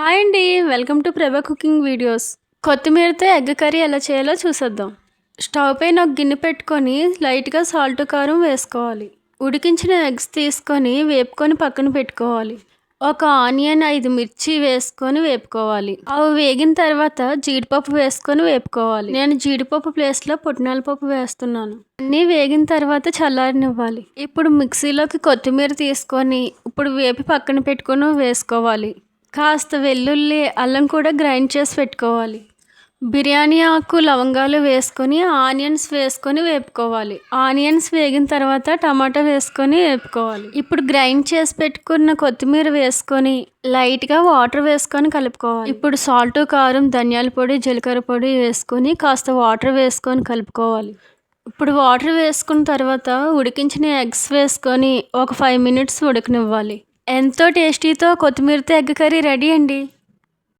Hi అండి, welcome to ప్రభా cooking videos. కొత్తిమీరతో ఎగ్ కర్రీ ఎలా చేయాలో చూసేద్దాం. స్టవ్ పైన ఒక గిన్నె పెట్టుకొని లైట్గా సాల్ట్ కారం వేసుకోవాలి. ఉడికించిన ఎగ్స్ తీసుకొని వేపుకొని పక్కన పెట్టుకోవాలి. ఒక ఆనియన్ 5 మిర్చి వేసుకొని వేపుకోవాలి. అవి వేగిన తర్వాత జీడిపప్పు వేసుకొని వేపుకోవాలి. నేను జీడిపప్పు ప్లేస్లో పుట్నాల పప్పు వేస్తున్నాను. అన్నీ వేగిన తర్వాత చల్లారనివ్వాలి. ఇప్పుడు మిక్సీలోకి కొత్తిమీర తీసుకొని ఇప్పుడు వేపి పక్కన పెట్టుకొని వేసుకోవాలి. కాస్త వెల్లుల్లి అల్లం కూడా గ్రైండ్ చేసి పెట్టుకోవాలి. బిర్యానీ ఆకు లవంగాలు వేసుకొని ఆనియన్స్ వేసుకొని వేపుకోవాలి. ఆనియన్స్ వేగిన తర్వాత టమాటా వేసుకొని వేపుకోవాలి. ఇప్పుడు గ్రైండ్ చేసి పెట్టుకున్న కొత్తిమీర వేసుకొని లైట్గా వాటర్ వేసుకొని కలుపుకోవాలి. ఇప్పుడు సాల్ట్ కారం ధనియాల పొడి జీలకర్ర పొడి వేసుకొని కాస్త వాటర్ వేసుకొని కలుపుకోవాలి. ఇప్పుడు వాటర్ వేసుకున్న తర్వాత ఉడికించిన ఎగ్స్ వేసుకొని ఒక 5 మినిట్స్ ఉడకనివ్వాలి. ఎంతో టేస్టీతో కొత్తిమీరతో ఎగ్ కర్రీ రెడీ అండి.